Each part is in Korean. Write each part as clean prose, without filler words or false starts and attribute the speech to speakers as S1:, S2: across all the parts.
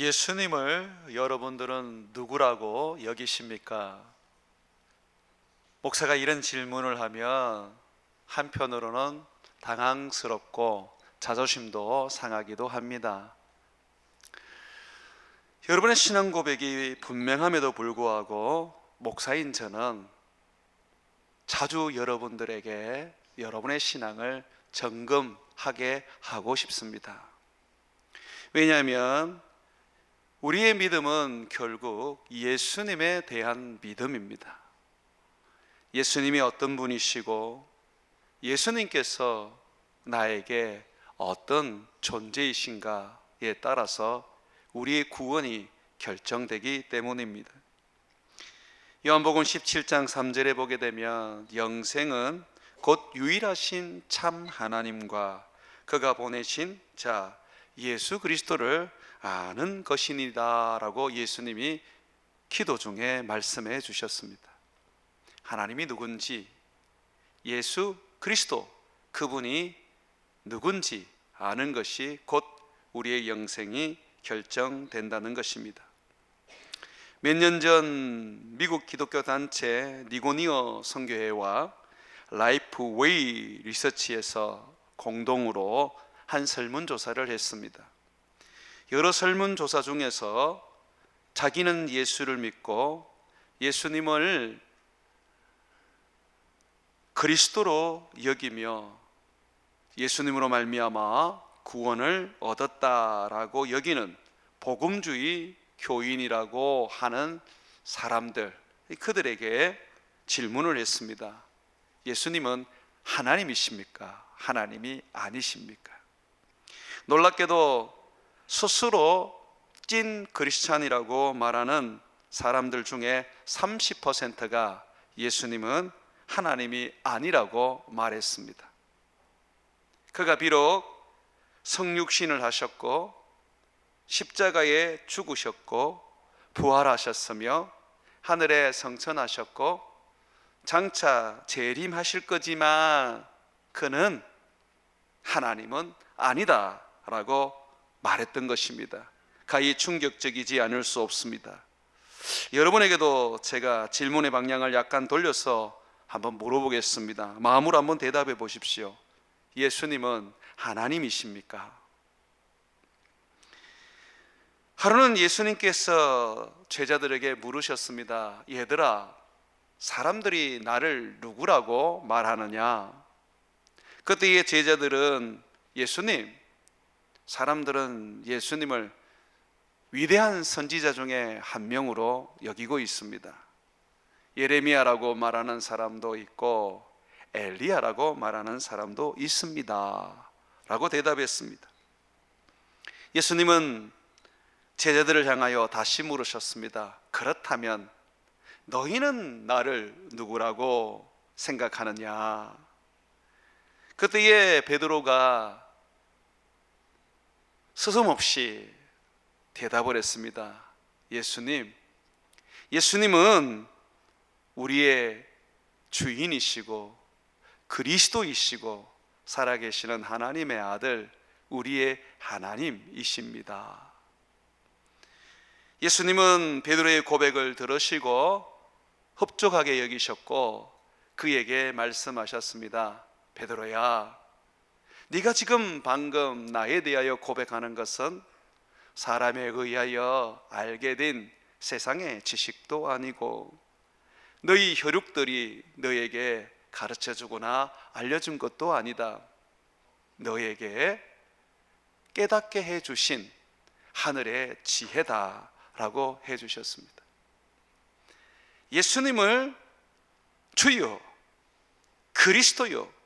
S1: 예수님을 여러분들은 누구라고 여기십니까? 목사가 이런 질문을 하면 한편으로는 당황스럽고 자존심도 상하기도 합니다. 여러분의 신앙 고백이 분명함에도 불구하고 목사인 저는 자주 여러분들에게 여러분의 신앙을 점검하게 하고 싶습니다. 왜냐하면 우리의 믿음은 결국 예수님에 대한 믿음입니다. 예수님이 어떤 분이시고 예수님께서 나에게 어떤 존재이신가에 따라서 우리의 구원이 결정되기 때문입니다. 요한복음 17장 3절에 보게 되면 영생은 곧 유일하신 참 하나님과 그가 보내신 자 예수 그리스도를 아는 것이니라 라고 예수님이 기도 중에 말씀해 주셨습니다. 하나님이 누군지, 예수 그리스도 그분이 누군지 아는 것이 곧 우리의 영생이 결정된다는 것입니다. 몇 년 전 미국 기독교 단체 니고니어 선교회와 라이프 웨이 리서치에서 공동으로 한 설문조사를 했습니다. 여러 설문조사 중에서 자기는 예수를 믿고 예수님을 그리스도로 여기며 예수님으로 말미암아 구원을 얻었다라고 여기는 복음주의 교인이라고 하는 사람들, 그들에게 질문을 했습니다. 예수님은 하나님이십니까? 하나님이 아니십니까? 놀랍게도 스스로 찐 크리스찬이라고 말하는 사람들 중에 30%가 예수님은 하나님이 아니라고 말했습니다. 그가 비록 성육신을 하셨고 십자가에 죽으셨고 부활하셨으며 하늘에 성천하셨고 장차 재림하실 거지만 그는 하나님은 아니다 라고 말했던 것입니다. 가히 충격적이지 않을 수 없습니다. 여러분에게도 제가 질문의 방향을 약간 돌려서 한번 물어보겠습니다. 마음으로 한번 대답해 보십시오. 예수님은 하나님이십니까? 하루는 예수님께서 제자들에게 물으셨습니다. 얘들아, 사람들이 나를 누구라고 말하느냐? 그때의 제자들은 예수님, 사람들은 예수님을 위대한 선지자 중에 한 명으로 여기고 있습니다. 예레미야라고 말하는 사람도 있고 엘리야라고 말하는 사람도 있습니다 라고 대답했습니다. 예수님은 제자들을 향하여 다시 물으셨습니다. 그렇다면 너희는 나를 누구라고 생각하느냐? 그때에 베드로가 스스럼없이 대답을 했습니다. 예수님은 우리의 주인이시고 그리스도이시고 살아계시는 하나님의 아들, 우리의 하나님이십니다. 예수님은 베드로의 고백을 들으시고 흡족하게 여기셨고 그에게 말씀하셨습니다. 베드로야, 네가 지금 방금 나에 대하여 고백하는 것은 사람에 의하여 알게 된 세상의 지식도 아니고 너희 혈육들이 너에게 가르쳐주거나 알려준 것도 아니다. 너에게 깨닫게 해주신 하늘의 지혜다 라고 해주셨습니다. 예수님을 주요 그리스도요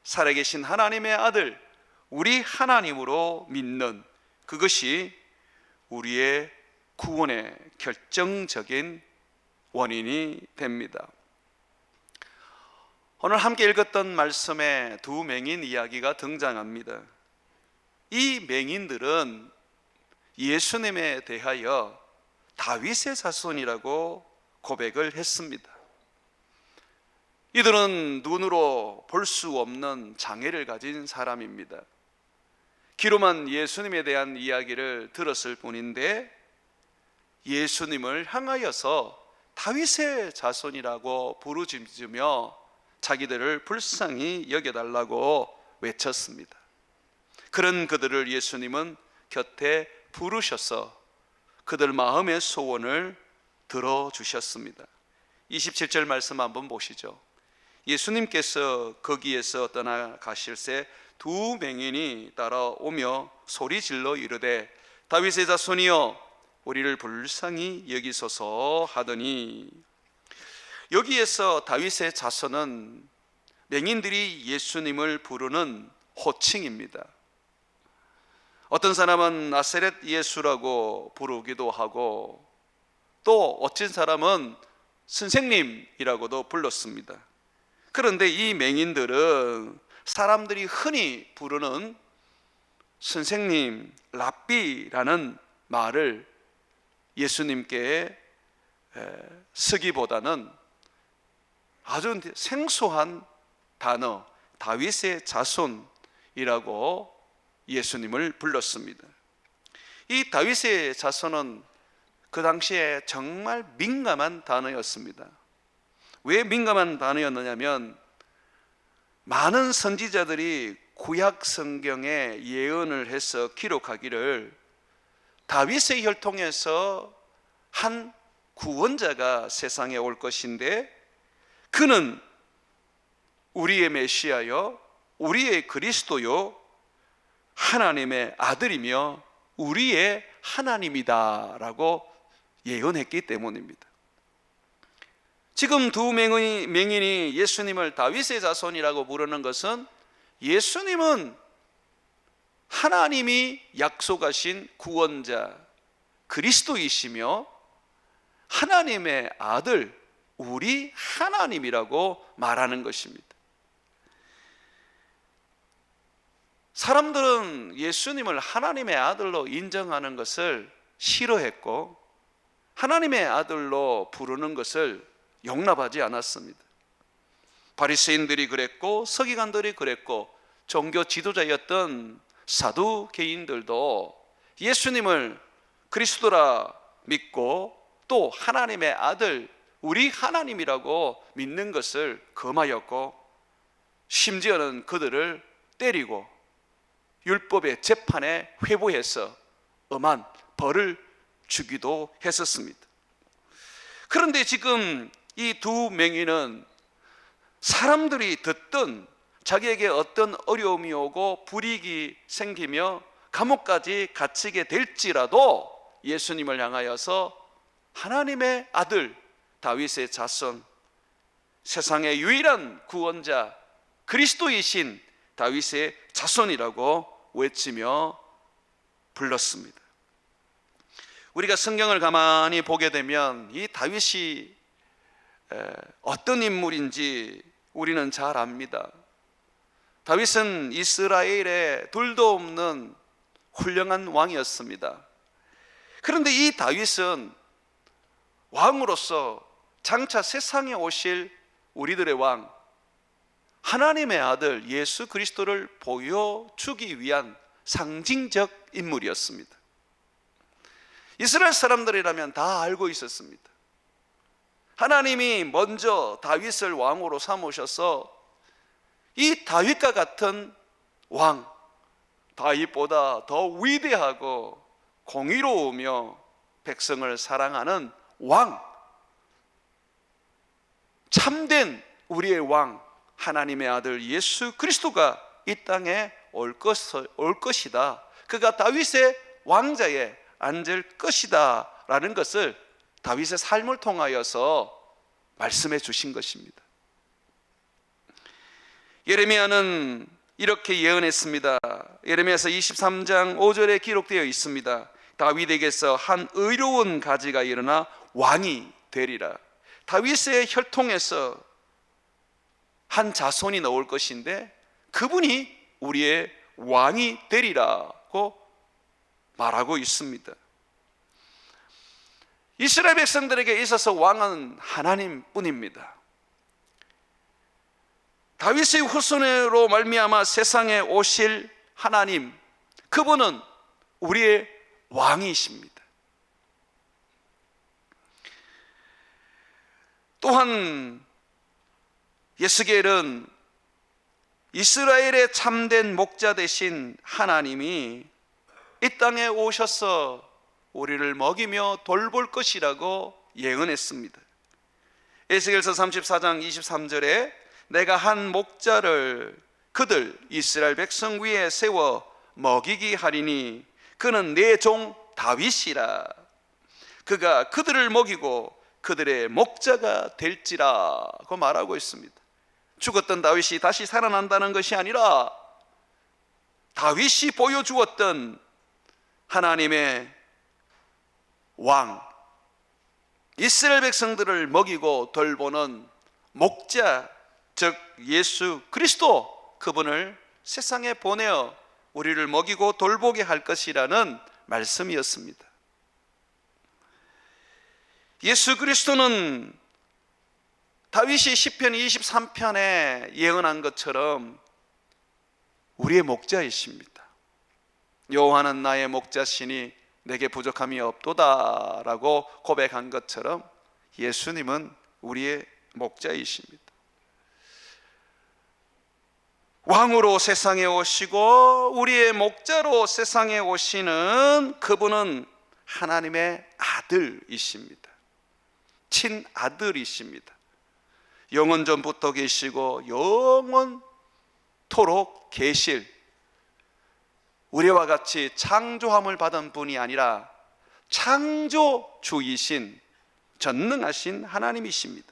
S1: 살아계신 하나님의 아들 우리 하나님으로 믿는 그것이 우리의 구원의 결정적인 원인이 됩니다. 오늘 함께 읽었던 말씀에 두 맹인 이야기가 등장합니다. 이 맹인들은 예수님에 대하여 다윗의 자손이라고 고백을 했습니다. 이들은 눈으로 볼 수 없는 장애를 가진 사람입니다. 귀로만 예수님에 대한 이야기를 들었을 뿐인데 예수님을 향하여서 다윗의 자손이라고 부르짖으며 자기들을 불쌍히 여겨달라고 외쳤습니다. 그런 그들을 예수님은 곁에 부르셔서 그들 마음의 소원을 들어주셨습니다. 27절 말씀 한번 보시죠. 예수님께서 거기에서 떠나가실새 두 맹인이 따라오며 소리질러 이르되 다윗의 자손이여 우리를 불쌍히 여기소서 하더니, 여기에서 다윗의 자손은 맹인들이 예수님을 부르는 호칭입니다. 어떤 사람은 나사렛 예수라고 부르기도 하고 또 어떤 사람은 선생님이라고도 불렀습니다. 그런데 이 맹인들은 사람들이 흔히 부르는 선생님, 랍비라는 말을 예수님께 쓰기보다는 아주 생소한 단어, 다윗의 자손이라고 예수님을 불렀습니다. 이 다윗의 자손은 그 당시에 정말 민감한 단어였습니다. 왜 민감한 단어였느냐면 많은 선지자들이 구약 성경에 예언을 해서 기록하기를 다윗의 혈통에서 한 구원자가 세상에 올 것인데 그는 우리의 메시아요, 우리의 그리스도요, 하나님의 아들이며 우리의 하나님이다 라고 예언했기 때문입니다. 지금 두 맹인이 예수님을 다윗의 자손이라고 부르는 것은 예수님은 하나님이 약속하신 구원자 그리스도이시며 하나님의 아들 우리 하나님이라고 말하는 것입니다. 사람들은 예수님을 하나님의 아들로 인정하는 것을 싫어했고 하나님의 아들로 부르는 것을 용납하지 않았습니다. 바리새인들이 그랬고 서기관들이 그랬고 종교 지도자였던 사두개인들도 예수님을 그리스도라 믿고 또 하나님의 아들 우리 하나님이라고 믿는 것을 금하였고 심지어는 그들을 때리고 율법의 재판에 회부해서 엄한 벌을 주기도 했었습니다. 그런데 지금 이 두 맹인은 사람들이 듣던 자기에게 어떤 어려움이 오고 불이익이 생기며 감옥까지 갇히게 될지라도 예수님을 향하여서 하나님의 아들 다윗의 자손 세상의 유일한 구원자 그리스도이신 다윗의 자손이라고 외치며 불렀습니다. 우리가 성경을 가만히 보게 되면 이 다윗이 어떤 인물인지 우리는 잘 압니다. 다윗은 이스라엘에 둘도 없는 훌륭한 왕이었습니다. 그런데 이 다윗은 왕으로서 장차 세상에 오실 우리들의 왕 하나님의 아들 예수 그리스도를 보여주기 위한 상징적 인물이었습니다. 이스라엘 사람들이라면 다 알고 있었습니다. 하나님이 먼저 다윗을 왕으로 삼으셔서 이 다윗과 같은 왕, 다윗보다 더 위대하고 공의로우며 백성을 사랑하는 왕, 참된 우리의 왕 하나님의 아들 예수 그리스도가 이 땅에 올 것이다. 그가 다윗의 왕자에 앉을 것이다 라는 것을 다윗의 삶을 통하여서 말씀해 주신 것입니다. 예레미야는 이렇게 예언했습니다. 예레미야서 23장 5절에 기록되어 있습니다. 다윗에게서 한 의로운 가지가 일어나 왕이 되리라. 다윗의 혈통에서 한 자손이 나올 것인데 그분이 우리의 왕이 되리라고 말하고 있습니다. 이스라엘 백성들에게 있어서 왕은 하나님뿐입니다. 다윗의 후손으로 말미암아 세상에 오실 하나님, 그분은 우리의 왕이십니다. 또한 예스겔은 이스라엘의 참된 목자 되신 하나님이 이 땅에 오셔서 우리를 먹이며 돌볼 것이라고 예언했습니다. 에스겔서 34장 23절에 내가 한 목자를 그들 이스라엘 백성 위에 세워 먹이게 하리니 그는 내 종 다윗이라. 그가 그들을 먹이고 그들의 목자가 될지라고 말하고 있습니다. 죽었던 다윗이 다시 살아난다는 것이 아니라 다윗이 보여주었던 하나님의 왕, 이스라엘 백성들을 먹이고 돌보는 목자, 즉 예수 그리스도, 그분을 세상에 보내어 우리를 먹이고 돌보게 할 것이라는 말씀이었습니다. 예수 그리스도는 다윗이 시편 23편에 예언한 것처럼 우리의 목자이십니다. 여호와는 나의 목자시니 내게 부족함이 없도다 라고 고백한 것처럼 예수님은 우리의 목자이십니다. 왕으로 세상에 오시고 우리의 목자로 세상에 오시는 그분은 하나님의 아들이십니다. 친아들이십니다. 영원 전부터 계시고 영원토록 계실, 우리와 같이 창조함을 받은 분이 아니라 창조주이신 전능하신 하나님이십니다.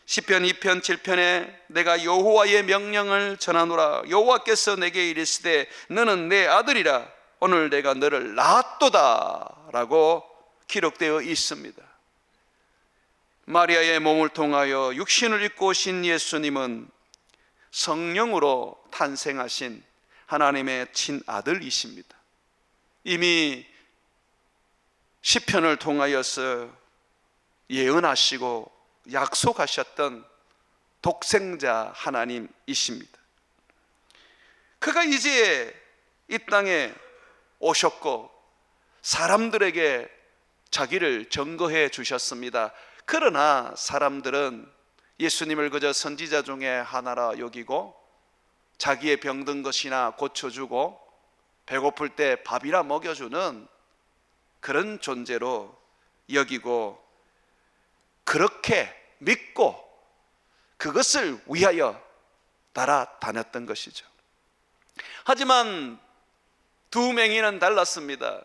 S1: 시편 2편 7편에 내가 여호와의 명령을 전하노라. 여호와께서 내게 이르시되 너는 내 아들이라. 오늘 내가 너를 낳았도다 라고 기록되어 있습니다. 마리아의 몸을 통하여 육신을 입고 오신 예수님은 성령으로 탄생하신 하나님의 친아들이십니다. 이미 시편을 통하여서 예언하시고 약속하셨던 독생자 하나님이십니다. 그가 이제 이 땅에 오셨고 사람들에게 자기를 증거해 주셨습니다. 그러나 사람들은 예수님을 그저 선지자 중에 하나라 여기고 자기의 병든 것이나 고쳐주고 배고플 때 밥이나 먹여주는 그런 존재로 여기고 그렇게 믿고 그것을 위하여 따라다녔던 것이죠. 하지만 두 맹인은 달랐습니다.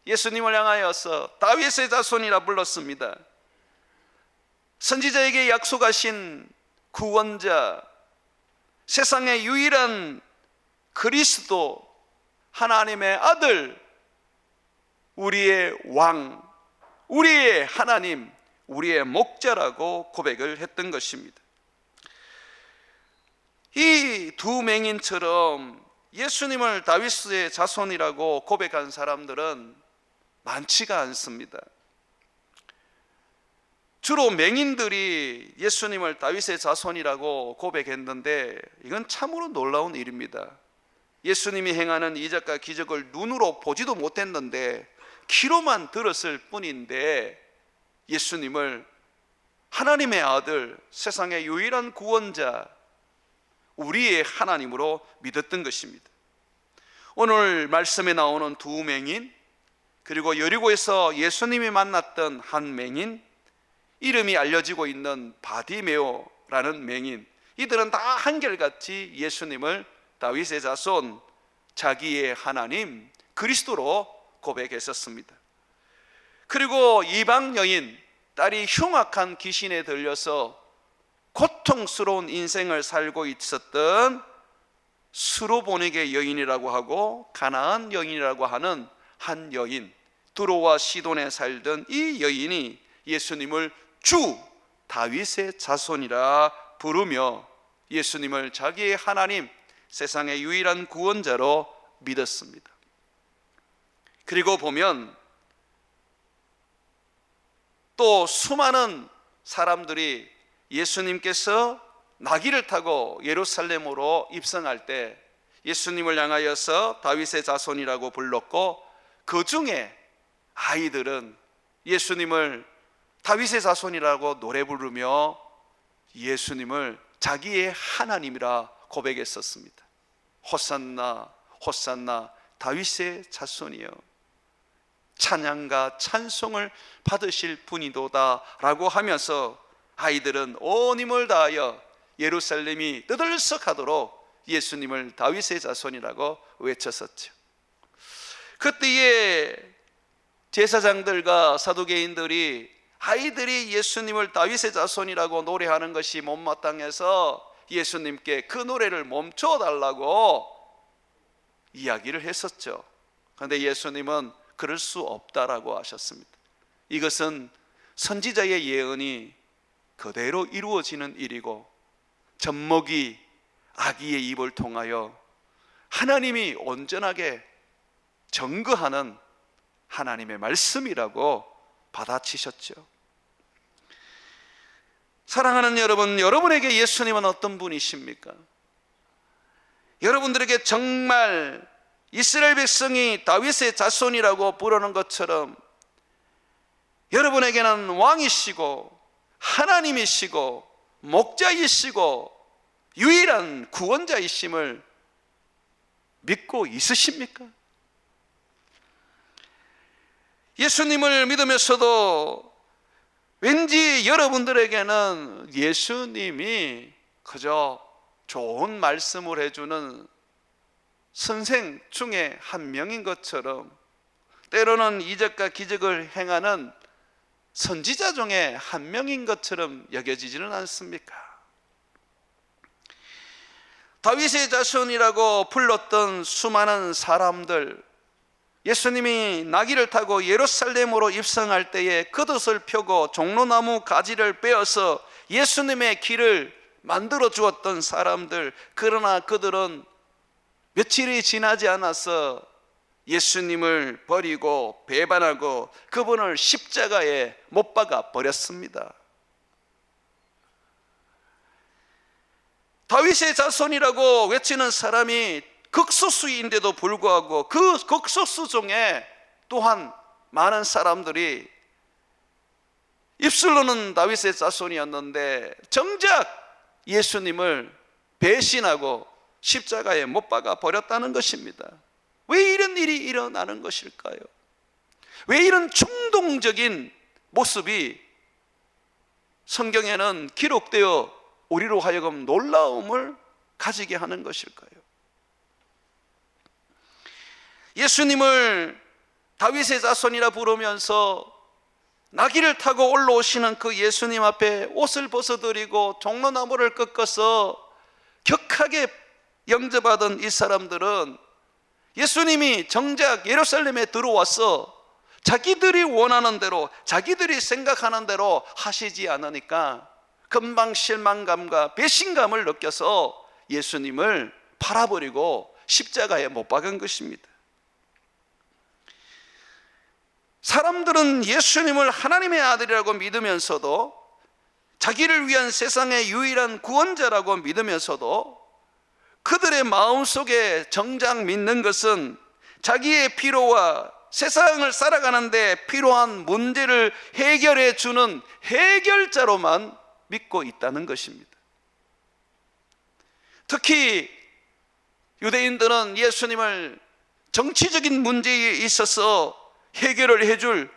S1: 예수님을 향하여서 다윗의 자손이라 불렀습니다. 선지자에게 약속하신 구원자, 세상의 유일한 그리스도, 하나님의 아들, 우리의 왕, 우리의 하나님, 우리의 목자라고 고백을 했던 것입니다. 이 두 맹인처럼 예수님을 다윗의 자손이라고 고백한 사람들은 많지가 않습니다. 주로 맹인들이 예수님을 다윗의 자손이라고 고백했는데 이건 참으로 놀라운 일입니다. 예수님이 행하는 이적과 기적을 눈으로 보지도 못했는데 귀로만 들었을 뿐인데 예수님을 하나님의 아들, 세상의 유일한 구원자, 우리의 하나님으로 믿었던 것입니다. 오늘 말씀에 나오는 두 맹인, 그리고 여리고에서 예수님이 만났던 한 맹인, 이름이 알려지고 있는 바디메오라는 맹인, 이들은 다 한결같이 예수님을 다윗의 자손, 자기의 하나님 그리스도로 고백했었습니다. 그리고 이방 여인, 딸이 흉악한 귀신에 들려서 고통스러운 인생을 살고 있었던 수로보니게 여인이라고 하고 가나안 여인이라고 하는 한 여인, 두로와 시돈에 살던 이 여인이 예수님을 주 다윗의 자손이라 부르며 예수님을 자기의 하나님, 세상의 유일한 구원자로 믿었습니다. 그리고 보면 또 수많은 사람들이 예수님께서 나귀를 타고 예루살렘으로 입성할 때 예수님을 향하여서 다윗의 자손이라고 불렀고, 그 중에 아이들은 예수님을 다윗의 자손이라고 노래 부르며 예수님을 자기의 하나님이라 고백했었습니다. 호산나 호산나 다윗의 자손이여 찬양과 찬송을 받으실 분이도다 라고 하면서 아이들은 온 힘을 다하여 예루살렘이 떠들썩하도록 예수님을 다윗의 자손이라고 외쳤었죠. 그때에 제사장들과 사두개인들이 아이들이 예수님을 다윗의 자손이라고 노래하는 것이 못마땅해서 예수님께 그 노래를 멈춰 달라고 이야기를 했었죠. 그런데 예수님은 그럴 수 없다라고 하셨습니다. 이것은 선지자의 예언이 그대로 이루어지는 일이고 젖먹이 아기의 입을 통하여 하나님이 온전하게 증거하는 하나님의 말씀이라고 받아치셨죠. 사랑하는 여러분, 여러분에게 예수님은 어떤 분이십니까? 여러분들에게 정말 이스라엘 백성이 다윗의 자손이라고 부르는 것처럼 여러분에게는 왕이시고 하나님이시고 목자이시고 유일한 구원자이심을 믿고 있으십니까? 예수님을 믿으면서도 왠지 여러분들에게는 예수님이 그저 좋은 말씀을 해주는 선생 중에 한 명인 것처럼, 때로는 이적과 기적을 행하는 선지자 중에 한 명인 것처럼 여겨지지는 않습니까? 다윗의 자손이라고 불렀던 수많은 사람들, 예수님이 나귀를 타고 예루살렘으로 입성할 때에 겉옷을 펴고 종로나무 가지를 베어서 예수님의 길을 만들어 주었던 사람들, 그러나 그들은 며칠이 지나지 않아서 예수님을 버리고 배반하고 그분을 십자가에 못 박아 버렸습니다. 다윗의 자손이라고 외치는 사람이 극소수인데도 불구하고 그 극소수 중에 또한 많은 사람들이 입술로는 다윗의 자손이었는데 정작 예수님을 배신하고 십자가에 못 박아 버렸다는 것입니다. 왜 이런 일이 일어나는 것일까요? 왜 이런 충동적인 모습이 성경에는 기록되어 우리로 하여금 놀라움을 가지게 하는 것일까요? 예수님을 다윗의 자손이라 부르면서 나귀를 타고 올라오시는 그 예수님 앞에 옷을 벗어드리고 종로나무를 꺾어서 격하게 영접하던 이 사람들은 예수님이 정작 예루살렘에 들어와서 자기들이 원하는 대로, 자기들이 생각하는 대로 하시지 않으니까 금방 실망감과 배신감을 느껴서 예수님을 팔아버리고 십자가에 못 박은 것입니다. 사람들은 예수님을 하나님의 아들이라고 믿으면서도, 자기를 위한 세상의 유일한 구원자라고 믿으면서도 그들의 마음속에 정작 믿는 것은 자기의 필요와 세상을 살아가는데 필요한 문제를 해결해 주는 해결자로만 믿고 있다는 것입니다. 특히 유대인들은 예수님을 정치적인 문제에 있어서 해결을 해줄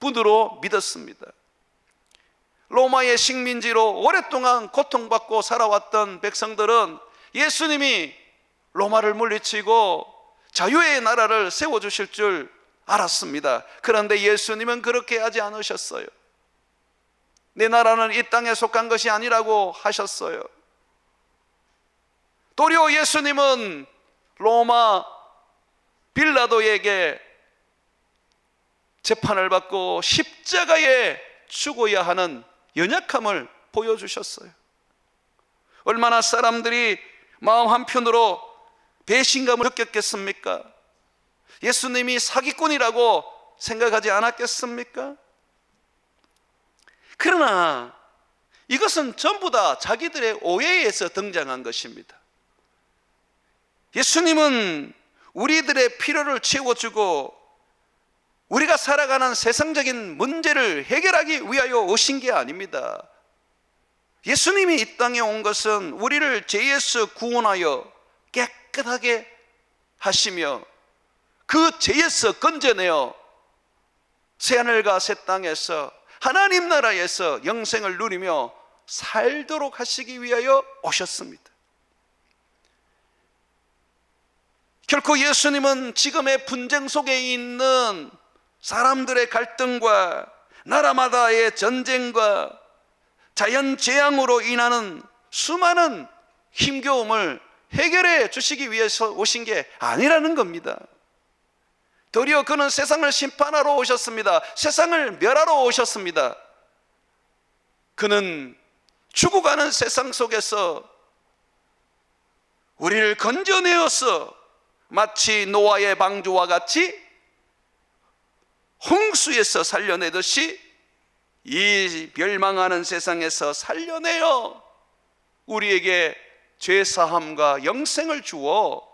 S1: 분으로 믿었습니다. 로마의 식민지로 오랫동안 고통받고 살아왔던 백성들은 예수님이 로마를 물리치고 자유의 나라를 세워주실 줄 알았습니다. 그런데 예수님은 그렇게 하지 않으셨어요. 내 나라는 이 땅에 속한 것이 아니라고 하셨어요. 도리어 예수님은 로마 빌라도에게 재판을 받고 십자가에 죽어야 하는 연약함을 보여주셨어요. 얼마나 사람들이 마음 한편으로 배신감을 느꼈겠습니까? 예수님이 사기꾼이라고 생각하지 않았겠습니까? 그러나 이것은 전부 다 자기들의 오해에 의해서 등장한 것입니다. 예수님은 우리들의 필요를 채워주고 우리가 살아가는 세상적인 문제를 해결하기 위하여 오신 게 아닙니다. 예수님이 이 땅에 온 것은 우리를 죄에서 구원하여 깨끗하게 하시며 그 죄에서 건져내어 새하늘과 새 땅에서 하나님 나라에서 영생을 누리며 살도록 하시기 위하여 오셨습니다. 결코 예수님은 지금의 분쟁 속에 있는 사람들의 갈등과 나라마다의 전쟁과 자연재앙으로 인하는 수많은 힘겨움을 해결해 주시기 위해서 오신 게 아니라는 겁니다. 도리어 그는 세상을 심판하러 오셨습니다. 세상을 멸하러 오셨습니다. 그는 죽어가는 세상 속에서 우리를 건져내어서 마치 노아의 방주와 같이 홍수에서 살려내듯이 이 멸망하는 세상에서 살려내어 우리에게 죄사함과 영생을 주어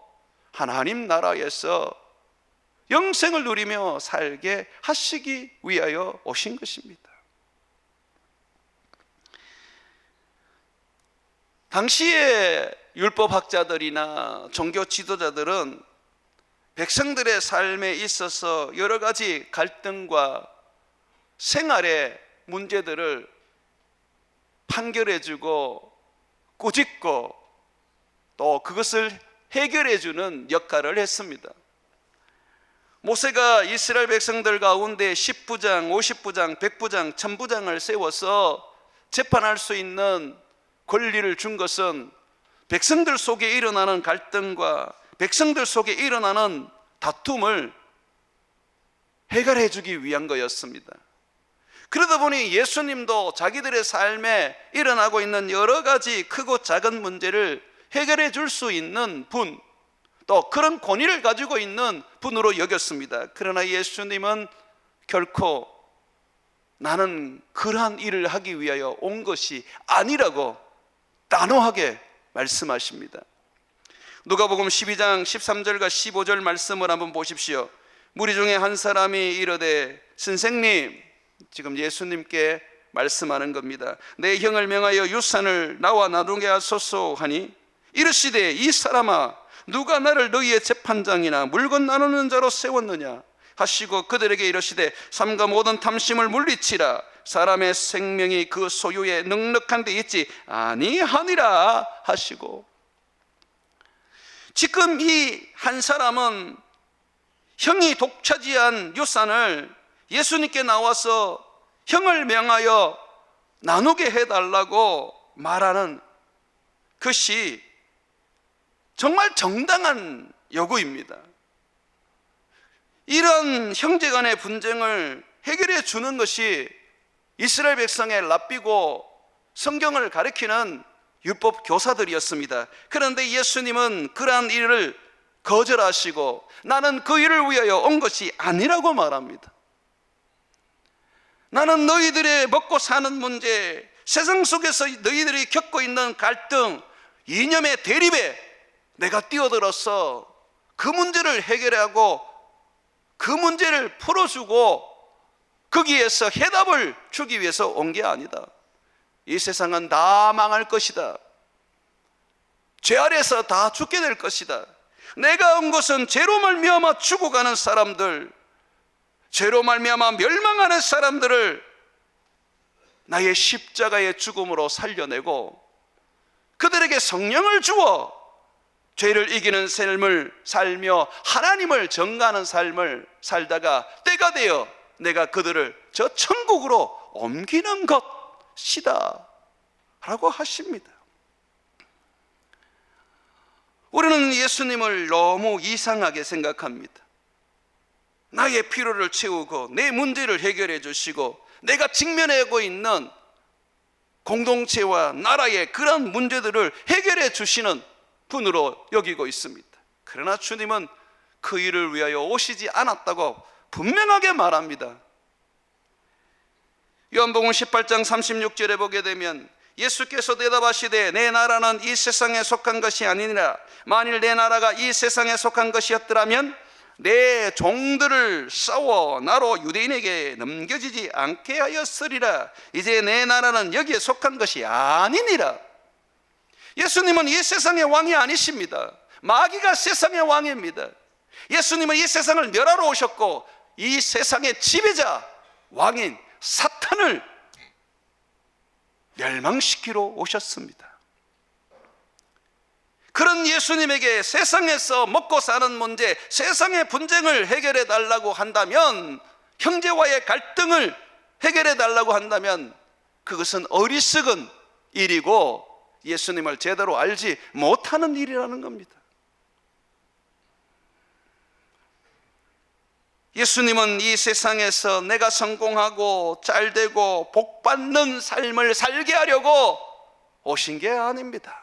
S1: 하나님 나라에서 영생을 누리며 살게 하시기 위하여 오신 것입니다. 당시에 율법학자들이나 종교 지도자들은 백성들의 삶에 있어서 여러 가지 갈등과 생활의 문제들을 판결해주고 꾸짖고 또 그것을 해결해주는 역할을 했습니다. 모세가 이스라엘 백성들 가운데 10부장, 50부장, 100부장, 1000부장을 세워서 재판할 수 있는 권리를 준 것은 백성들 속에 일어나는 갈등과 백성들 속에 일어나는 다툼을 해결해 주기 위한 거였습니다. 그러다 보니 예수님도 자기들의 삶에 일어나고 있는 여러 가지 크고 작은 문제를 해결해 줄 수 있는 분, 또 그런 권위를 가지고 있는 분으로 여겼습니다. 그러나 예수님은 결코 나는 그러한 일을 하기 위하여 온 것이 아니라고 단호하게 말씀하십니다. 누가복음 12장 13절과 15절 말씀을 한번 보십시오. 무리 중에 한 사람이 이르되 선생님, 지금 예수님께 말씀하는 겁니다. 내 형을 명하여 유산을 나와 나누게 하소서 하니 이르시되 이 사람아, 누가 나를 너희의 재판장이나 물건 나누는 자로 세웠느냐 하시고 그들에게 이르시되 삼가 모든 탐심을 물리치라. 사람의 생명이 그 소유에 넉넉한 데 있지 아니하니라 하시고, 지금 이 한 사람은 형이 독차지한 유산을 예수님께 나와서 형을 명하여 나누게 해달라고 말하는 것이 정말 정당한 요구입니다. 이런 형제간의 분쟁을 해결해 주는 것이 이스라엘 백성의 랍비고 성경을 가리키는 율법 교사들이었습니다. 그런데 예수님은 그러한 일을 거절하시고 나는 그 일을 위하여 온 것이 아니라고 말합니다. 나는 너희들의 먹고 사는 문제, 세상 속에서 너희들이 겪고 있는 갈등, 이념의 대립에 내가 뛰어들어서 그 문제를 해결하고 그 문제를 풀어주고 거기에서 해답을 주기 위해서 온 게 아니다. 이 세상은 다 망할 것이다. 죄 아래서 다 죽게 될 것이다. 내가 온 것은 죄로 말미암아 죽어가는 사람들, 죄로 말미암아 멸망하는 사람들을 나의 십자가의 죽음으로 살려내고 그들에게 성령을 주어 죄를 이기는 삶을 살며 하나님을 전가하는 삶을 살다가 때가 되어 내가 그들을 저 천국으로 옮기는 것이다 라고 하십니다. 우리는 예수님을 너무 이상하게 생각합니다. 나의 필요를 채우고 내 문제를 해결해 주시고 내가 직면하고 있는 공동체와 나라의 그런 문제들을 해결해 주시는 분으로 여기고 있습니다. 그러나 주님은 그 일을 위하여 오시지 않았다고 분명하게 말합니다. 요한복음 18장 36절에 보게 되면 예수께서 대답하시되 내 나라는 이 세상에 속한 것이 아니니라. 만일 내 나라가 이 세상에 속한 것이었더라면 내 종들을 싸워 나로 유대인에게 넘겨지지 않게 하였으리라. 이제 내 나라는 여기에 속한 것이 아니니라. 예수님은 이 세상의 왕이 아니십니다. 마귀가 세상의 왕입니다. 예수님은 이 세상을 멸하러 오셨고 이 세상의 지배자 왕인 사탄을 멸망시키러 오셨습니다. 그런 예수님에게 세상에서 먹고 사는 문제, 세상의 분쟁을 해결해 달라고 한다면, 형제와의 갈등을 해결해 달라고 한다면 그것은 어리석은 일이고 예수님을 제대로 알지 못하는 일이라는 겁니다. 예수님은 이 세상에서 내가 성공하고 잘되고 복받는 삶을 살게 하려고 오신 게 아닙니다.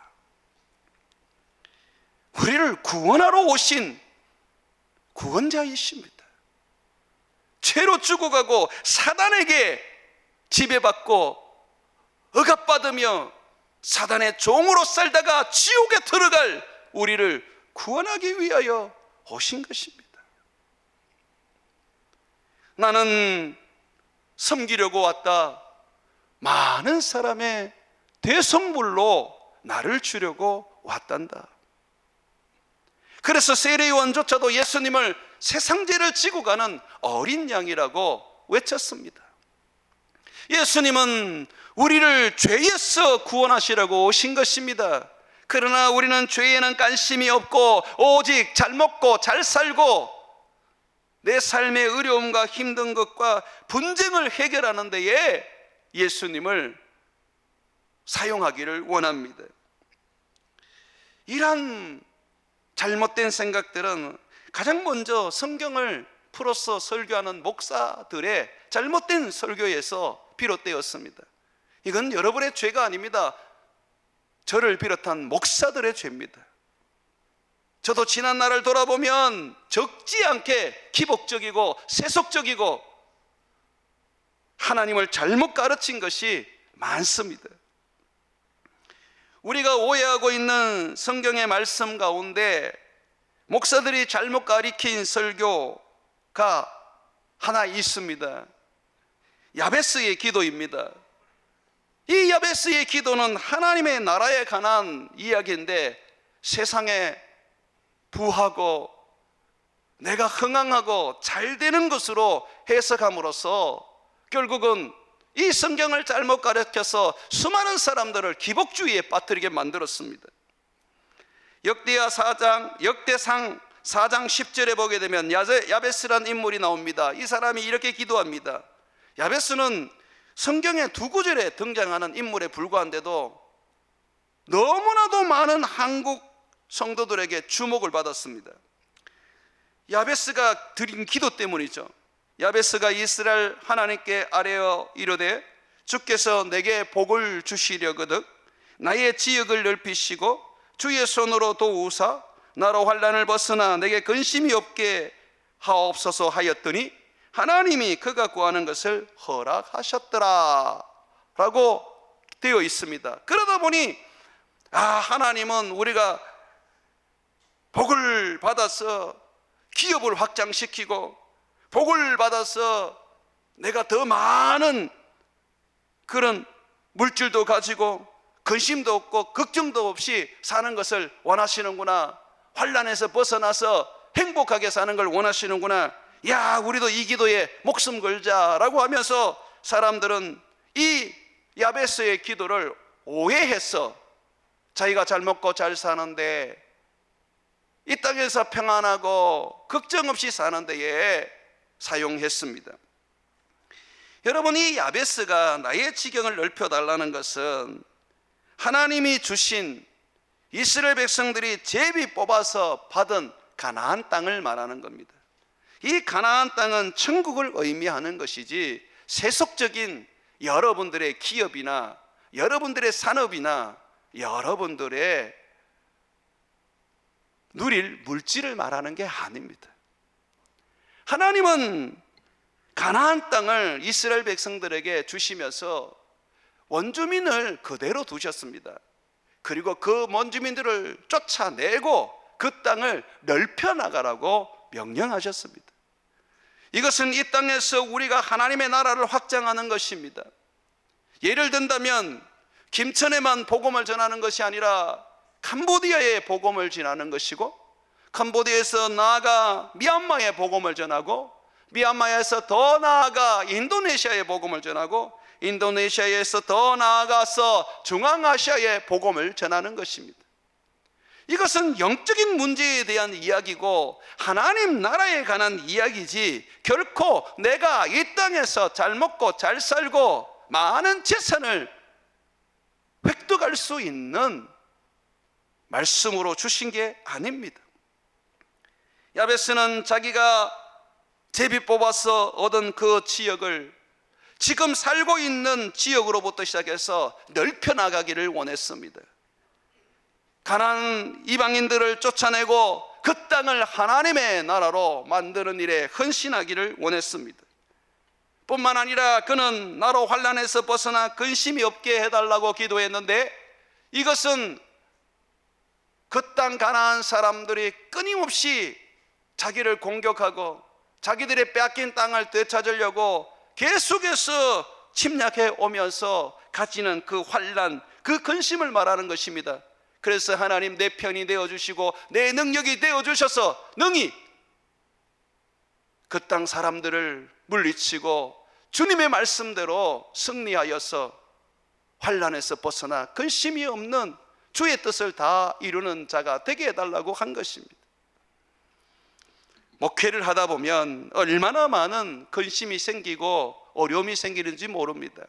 S1: 우리를 구원하러 오신 구원자이십니다. 죄로 죽어가고 사단에게 지배받고 억압받으며 사단의 종으로 살다가 지옥에 들어갈 우리를 구원하기 위하여 오신 것입니다. 나는 섬기려고 왔다. 많은 사람의 대성물로 나를 주려고 왔단다. 그래서 세례요한조차도 예수님을 세상죄를 지고 가는 어린 양이라고 외쳤습니다. 예수님은 우리를 죄에서 구원하시려고 오신 것입니다. 그러나 우리는 죄에는 관심이 없고 오직 잘 먹고 잘 살고 내 삶의 어려움과 힘든 것과 분쟁을 해결하는 데에 예수님을 사용하기를 원합니다. 이러한 잘못된 생각들은 가장 먼저 성경을 풀어서 설교하는 목사들의 잘못된 설교에서 비롯되었습니다. 이건 여러분의 죄가 아닙니다. 저를 비롯한 목사들의 죄입니다. 저도 지난 날을 돌아보면 적지 않게 기복적이고 세속적이고 하나님을 잘못 가르친 것이 많습니다. 우리가 오해하고 있는 성경의 말씀 가운데 목사들이 잘못 가르친 설교가 하나 있습니다. 야베스의 기도입니다. 이 야베스의 기도는 하나님의 나라에 관한 이야기인데 세상에 부하고 내가 흥황하고 잘 되는 것으로 해석함으로써 결국은 이 성경을 잘못 가르쳐서 수많은 사람들을 기복주의에 빠뜨리게 만들었습니다. 역대상 4장 10절에 보게 되면 야베스라는 인물이 나옵니다. 이 사람이 이렇게 기도합니다. 야베스는 성경의 두 구절에 등장하는 인물에 불과한데도 너무나도 많은 한국 성도들에게 주목을 받았습니다. 야베스가 드린 기도 때문이죠. 야베스가 이스라엘 하나님께 아뢰어 이르되 주께서 내게 복을 주시려거든 나의 지역을 넓히시고 주의 손으로 도우사 나로 환난을 벗으나 내게 근심이 없게 하옵소서 하였더니 하나님이 그가 구하는 것을 허락하셨더라 라고 되어 있습니다. 그러다 보니 하나님은 우리가 복을 받아서 기업을 확장시키고 복을 받아서 내가 더 많은 그런 물질도 가지고 근심도 없고 걱정도 없이 사는 것을 원하시는구나. 환난에서 벗어나서 행복하게 사는 걸 원하시는구나. 야, 우리도 이 기도에 목숨 걸자라고 하면서 사람들은 이 야베스의 기도를 오해해서 자기가 잘 먹고 잘 사는데 이 땅에서 평안하고 걱정 없이 사는 데에 사용했습니다. 여러분, 이 야베스가 나의 지경을 넓혀달라는 것은 하나님이 주신 이스라엘 백성들이 제비 뽑아서 받은 가나안 땅을 말하는 겁니다. 이 가나안 땅은 천국을 의미하는 것이지 세속적인 여러분들의 기업이나 여러분들의 산업이나 여러분들의 누릴 물질을 말하는 게 아닙니다. 하나님은 가나안 땅을 이스라엘 백성들에게 주시면서 원주민을 그대로 두셨습니다. 그리고 그 원주민들을 쫓아내고 그 땅을 넓혀 나가라고 명령하셨습니다. 이것은 이 땅에서 우리가 하나님의 나라를 확장하는 것입니다. 예를 든다면 김천에만 복음을 전하는 것이 아니라 캄보디아에 복음을 전하는 것이고, 캄보디아에서 나아가 미얀마에 복음을 전하고, 미얀마에서 더 나아가 인도네시아에 복음을 전하고, 인도네시아에서 더 나아가서 중앙아시아에 복음을 전하는 것입니다. 이것은 영적인 문제에 대한 이야기고 하나님 나라에 관한 이야기지, 결코 내가 이 땅에서 잘 먹고 잘 살고 많은 재산을 획득할 수 있는 말씀으로 주신 게 아닙니다. 야베스는 자기가 제비 뽑아서 얻은 그 지역을 지금 살고 있는 지역으로부터 시작해서 넓혀 나가기를 원했습니다. 가나안 이방인들을 쫓아내고 그 땅을 하나님의 나라로 만드는 일에 헌신하기를 원했습니다. 뿐만 아니라 그는 나로 환난에서 벗어나 근심이 없게 해달라고 기도했는데, 이것은 그 땅 가나안 사람들이 끊임없이 자기를 공격하고 자기들의 뺏긴 땅을 되찾으려고 계속해서 침략해 오면서 가지는 그 환난, 그 근심을 말하는 것입니다. 그래서 하나님 내 편이 되어주시고 내 능력이 되어주셔서 능히 그 땅 사람들을 물리치고 주님의 말씀대로 승리하여서 환난에서 벗어나 근심이 없는 주의 뜻을 다 이루는 자가 되게 해달라고 한 것입니다. 목회를 하다 보면 얼마나 많은 근심이 생기고 어려움이 생기는지 모릅니다.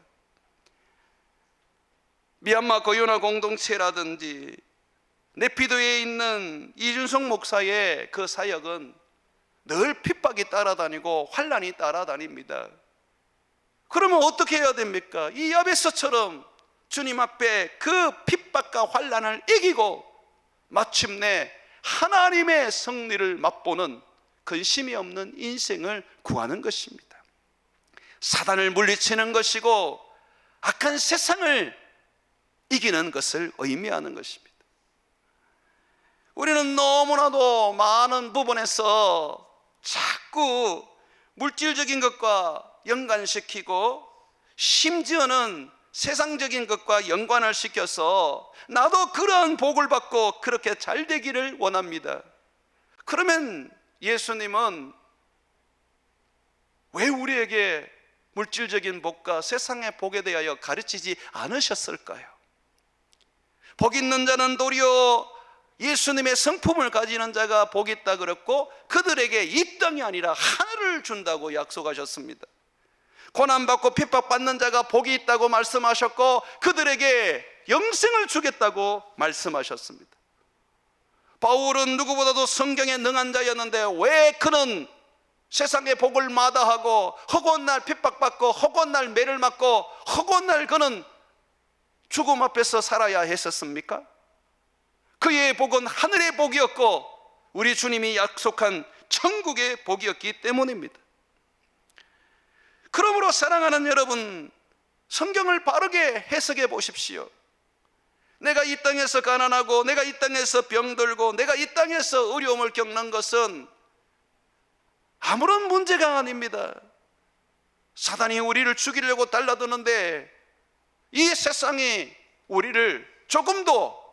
S1: 미얀마 고요나 공동체라든지 네피도에 있는 이준석 목사의 그 사역은 늘 핍박이 따라다니고 환난이 따라다닙니다. 그러면 어떻게 해야 됩니까? 이 야베스처럼 주님 앞에 그 핍박과 환난을 이기고 마침내 하나님의 승리를 맛보는 근심이 없는 인생을 구하는 것입니다. 사단을 물리치는 것이고 악한 세상을 이기는 것을 의미하는 것입니다. 우리는 너무나도 많은 부분에서 자꾸 물질적인 것과 연관시키고 심지어는 세상적인 것과 연관을 시켜서 나도 그러한 복을 받고 그렇게 잘 되기를 원합니다. 그러면 예수님은 왜 우리에게 물질적인 복과 세상의 복에 대하여 가르치지 않으셨을까요? 복 있는 자는 도리어 예수님의 성품을 가지는 자가 복이 있다 그랬고, 그들에게 이 땅이 아니라 하늘을 준다고 약속하셨습니다. 고난받고 핍박받는 자가 복이 있다고 말씀하셨고, 그들에게 영생을 주겠다고 말씀하셨습니다. 바울은 누구보다도 성경에 능한 자였는데 왜 그는 세상의 복을 마다하고 허구한 날 핍박받고 허구한 날 매를 맞고 허구한 날 그는 죽음 앞에서 살아야 했었습니까? 그의 복은 하늘의 복이었고 우리 주님이 약속한 천국의 복이었기 때문입니다. 그러므로 사랑하는 여러분, 성경을 바르게 해석해 보십시오. 내가 이 땅에서 가난하고 내가 이 땅에서 병들고 내가 이 땅에서 어려움을 겪는 것은 아무런 문제가 아닙니다. 사단이 우리를 죽이려고 달라드는데 이 세상이 우리를 조금도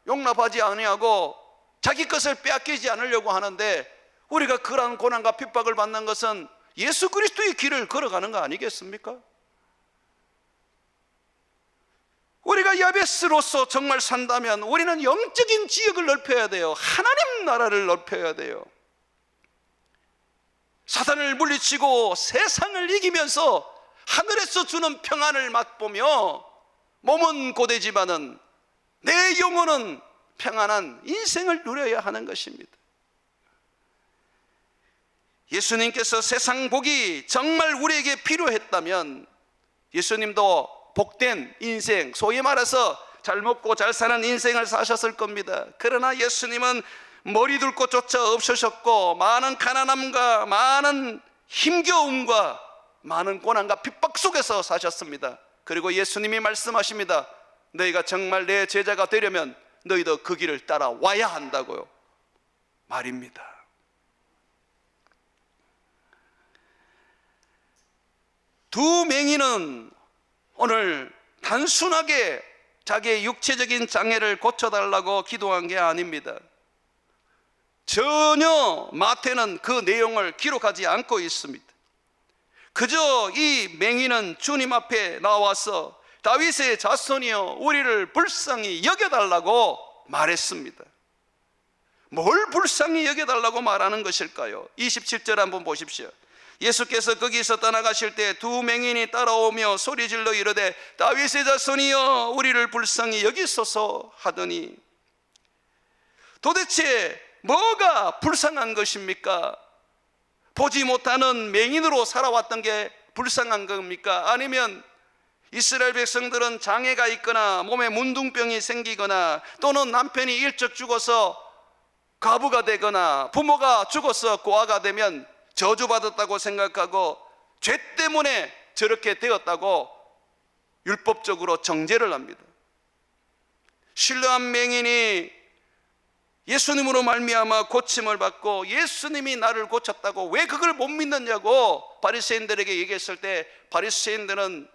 S1: 용납하지 아니하고 자기 것을 빼앗기지 않으려고 하는데, 우리가 그러한 고난과 핍박을 받는 것은 예수 그리스도의 길을 걸어가는 거 아니겠습니까? 우리가 야베스로서 정말 산다면 우리는 영적인 지역을 넓혀야 돼요. 하나님 나라를 넓혀야 돼요. 사단을 물리치고 세상을 이기면서 하늘에서 주는 평안을 맛보며 몸은 고되지만은 내 영혼은 평안한 인생을 누려야 하는 것입니다. 예수님께서 세상 복이 정말 우리에게 필요했다면 예수님도 복된 인생, 소위 말해서 잘 먹고 잘 사는 인생을 사셨을 겁니다. 그러나 예수님은 머리 둘 곳조차 없으셨고 많은 가난함과 많은 힘겨움과 많은 고난과 핍박 속에서 사셨습니다. 그리고 예수님이 말씀하십니다. 너희가 정말 내 제자가 되려면 너희도 그 길을 따라와야 한다고요 말입니다. 두 맹인은 오늘 단순하게 자기의 육체적인 장애를 고쳐달라고 기도한 게 아닙니다. 전혀 마태는 그 내용을 기록하지 않고 있습니다. 그저 이 맹인은 주님 앞에 나와서 다윗의 자손이여 우리를 불쌍히 여겨달라고 말했습니다. 뭘 불쌍히 여겨달라고 말하는 것일까요? 27절 한번 보십시오. 예수께서 거기서 떠나가실 때 두 맹인이 따라오며 소리질러 이르되 다윗의 자손이여 우리를 불쌍히 여기소서 하더니, 도대체 뭐가 불쌍한 것입니까? 보지 못하는 맹인으로 살아왔던 게 불쌍한 겁니까? 아니면 이스라엘 백성들은 장애가 있거나 몸에 문둥병이 생기거나 또는 남편이 일찍 죽어서 과부가 되거나 부모가 죽어서 고아가 되면 저주받았다고 생각하고 죄 때문에 저렇게 되었다고 율법적으로 정죄를 합니다. 신뢰한 맹인이 예수님으로 말미암아 고침을 받고 예수님이 나를 고쳤다고 왜 그걸 못 믿느냐고 바리새인들에게 얘기했을 때, 바리새인들은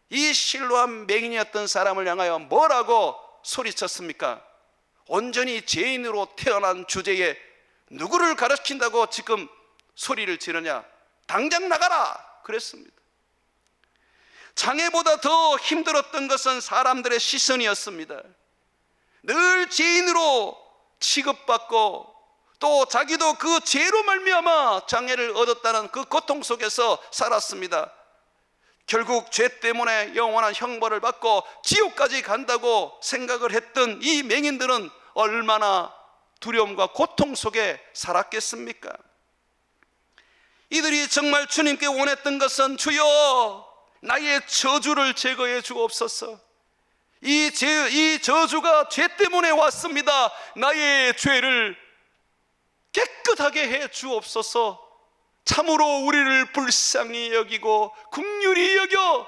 S1: 이 실로암 맹인이었던 사람을 향하여 뭐라고 소리쳤습니까? 온전히 죄인으로 태어난 주제에 누구를 가르친다고 지금 소리를 지르냐? 당장 나가라! 그랬습니다. 장애보다 더 힘들었던 것은 사람들의 시선이었습니다. 늘 죄인으로 취급받고 또 자기도 그 죄로 말미암아 장애를 얻었다는 그 고통 속에서 살았습니다. 결국 죄 때문에 영원한 형벌을 받고 지옥까지 간다고 생각을 했던 이 맹인들은 얼마나 두려움과 고통 속에 살았겠습니까? 이들이 정말 주님께 원했던 것은 주여 나의 저주를 제거해 주옵소서. 이 저주가 죄 때문에 왔습니다. 나의 죄를 깨끗하게 해 주옵소서. 참으로 우리를 불쌍히 여기고 긍휼히 여겨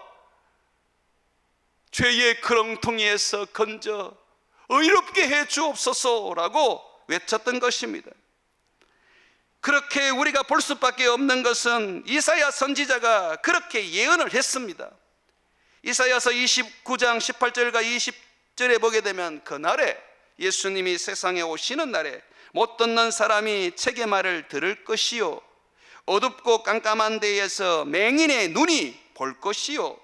S1: 죄의 그렁텅이에서 건져 의롭게 해 주옵소서라고 외쳤던 것입니다. 그렇게 우리가 볼 수밖에 없는 것은 이사야 선지자가 그렇게 예언을 했습니다. 이사야서 29장 18절과 20절에 보게 되면 그날에 예수님이 세상에 오시는 날에 못 듣는 사람이 책의 말을 들을 것이요 어둡고 깜깜한 데에서 맹인의 눈이 볼 것이요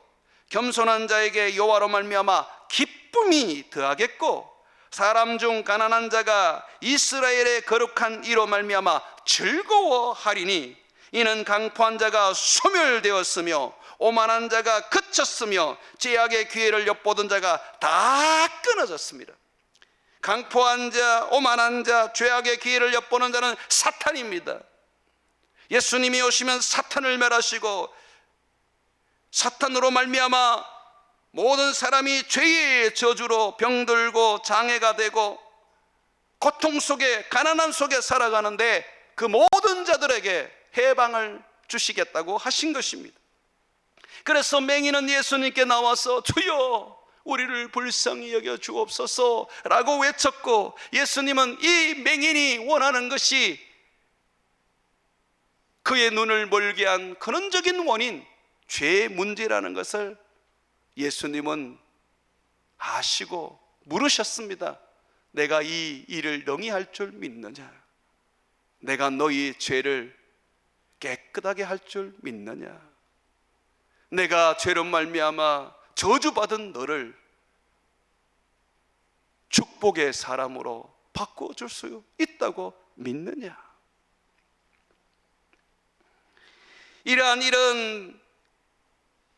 S1: 겸손한 자에게 여호와로 말미암아 기쁨이 더하겠고 사람 중 가난한 자가 이스라엘의 거룩한 이로 말미암아 즐거워하리니 이는 강포한 자가 소멸되었으며 오만한 자가 그쳤으며 죄악의 기회를 엿보던 자가 다 끊어졌습니다. 강포한 자, 오만한 자, 죄악의 기회를 엿보는 자는 사탄입니다. 예수님이 오시면 사탄을 멸하시고 사탄으로 말미암아 모든 사람이 죄의 저주로 병들고 장애가 되고 고통 속에 가난함 속에 살아가는데 그 모든 자들에게 해방을 주시겠다고 하신 것입니다. 그래서 맹인은 예수님께 나와서 주여 우리를 불쌍히 여겨 주옵소서 라고 외쳤고, 예수님은 이 맹인이 원하는 것이 그의 눈을 멀게 한 근원적인 원인 죄의 문제라는 것을 예수님은 아시고 물으셨습니다. 내가 이 일을 능히 할 줄 믿느냐? 내가 너희 죄를 깨끗하게 할 줄 믿느냐? 내가 죄로 말미암아 저주받은 너를 축복의 사람으로 바꿔줄 수 있다고 믿느냐? 이런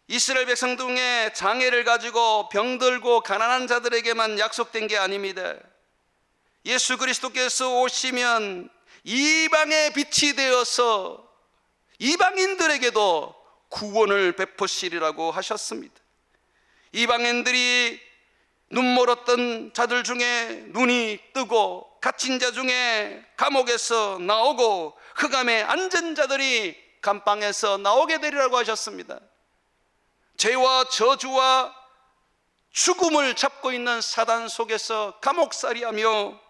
S1: 이스라엘 백성 중에 장애를 가지고 병들고 가난한 자들에게만 약속된 게 아닙니다. 예수 그리스도께서 오시면 이방의 빛이 되어서 이방인들에게도 구원을 베푸시리라고 하셨습니다. 이방인들이 눈 멀었던 자들 중에 눈이 뜨고 갇힌 자 중에 감옥에서 나오고 흑암에 앉은 자들이 감방에서 나오게 되리라고 하셨습니다. 죄와 저주와 죽음을 잡고 있는 사단 속에서 감옥살이하며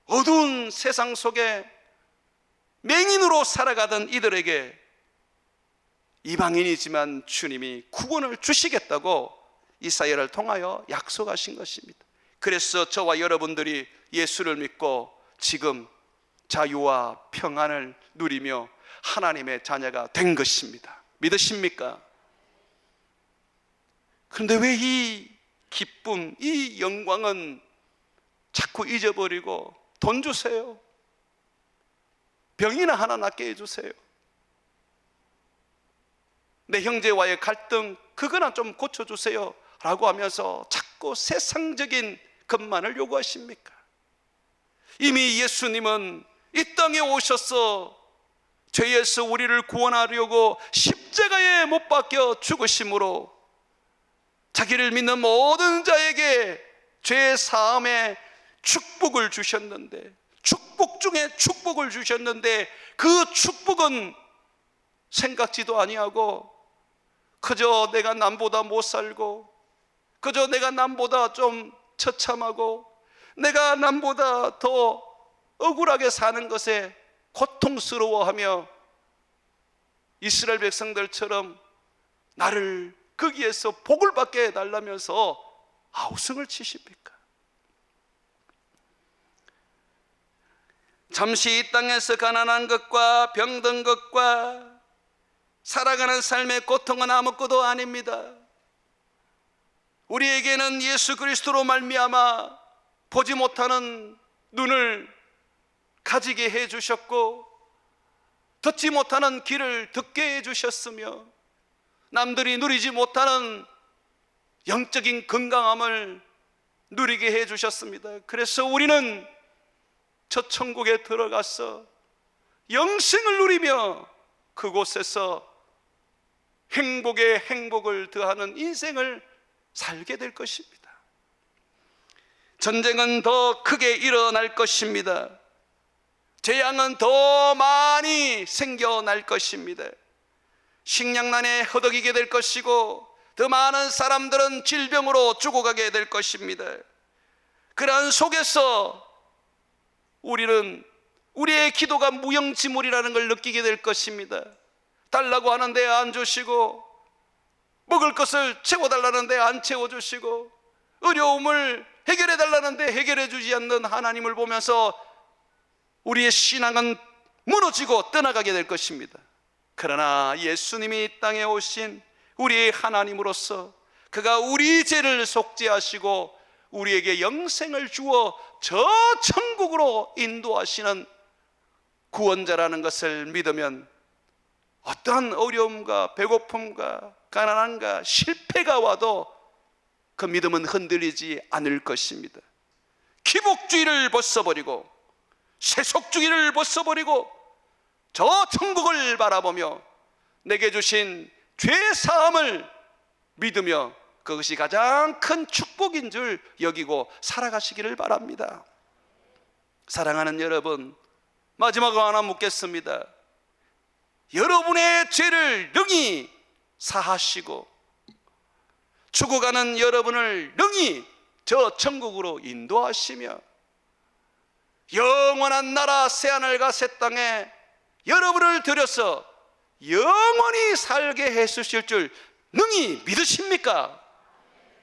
S1: 어두운 세상 속에 맹인으로 살아가던 이들에게 이방인이지만 주님이 구원을 주시겠다고 이사야를 통하여 약속하신 것입니다. 그래서 저와 여러분들이 예수를 믿고 지금 자유와 평안을 누리며 하나님의 자녀가 된 것입니다. 믿으십니까? 그런데 왜 이 기쁨, 이 영광은 자꾸 잊어버리고 돈 주세요, 병이나 하나 낫게 해주세요, 내 형제와의 갈등 그거나 좀 고쳐주세요 라고 하면서 자꾸 세상적인 것만을 요구하십니까? 이미 예수님은 이 땅에 오셔서 죄에서 우리를 구원하려고 십자가에 못 박혀 죽으심으로 자기를 믿는 모든 자에게 죄 사함의 축복을 주셨는데, 축복 중에 축복을 주셨는데 그 축복은 생각지도 아니하고 그저 내가 남보다 못 살고, 그저 내가 남보다 좀 처참하고, 내가 남보다 더 억울하게 사는 것에 고통스러워하며 이스라엘 백성들처럼 나를 거기에서 복을 받게 해달라면서 아우성을 치십니까? 잠시 이 땅에서 가난한 것과 병든 것과 살아가는 삶의 고통은 아무것도 아닙니다. 우리에게는 예수 그리스도로 말미암아 보지 못하는 눈을 가지게 해주셨고, 듣지 못하는 귀를 듣게 해주셨으며, 남들이 누리지 못하는 영적인 건강함을 누리게 해주셨습니다. 그래서 우리는 저 천국에 들어가서 영생을 누리며 그곳에서 행복에 행복을 더하는 인생을 살게 될 것입니다. 전쟁은 더 크게 일어날 것입니다. 재앙은 더 많이 생겨날 것입니다. 식량난에 허덕이게 될 것이고, 더 많은 사람들은 질병으로 죽어가게 될 것입니다. 그러한 속에서 우리는 우리의 기도가 무용지물이라는 걸 느끼게 될 것입니다. 달라고 하는데 안 주시고, 먹을 것을 채워달라는데 안 채워주시고, 어려움을 해결해 달라는데 해결해 주지 않는 하나님을 보면서 우리의 신앙은 무너지고 떠나가게 될 것입니다. 그러나 예수님이 이 땅에 오신 우리의 하나님으로서 그가 우리 죄를 속죄하시고 우리에게 영생을 주어 저 천국으로 인도하시는 구원자라는 것을 믿으면 어떠한 어려움과 배고픔과 가난함과 실패가 와도 그 믿음은 흔들리지 않을 것입니다. 기복주의를 벗어버리고 세속주의를 벗어버리고 저 천국을 바라보며 내게 주신 죄사함을 믿으며 그것이 가장 큰 축복인 줄 여기고 살아가시기를 바랍니다. 사랑하는 여러분, 마지막으로 하나 묻겠습니다. 여러분의 죄를 능히 사하시고 죽어가는 여러분을 능히 저 천국으로 인도하시며 영원한 나라 새하늘과 새 땅에 여러분을 들여서 영원히 살게 해주실 줄 능히 믿으십니까?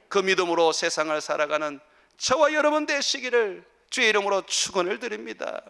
S1: 그 믿음으로 세상을 살아가는 저와 여러분 되시기를 주의 이름으로 축원을 드립니다.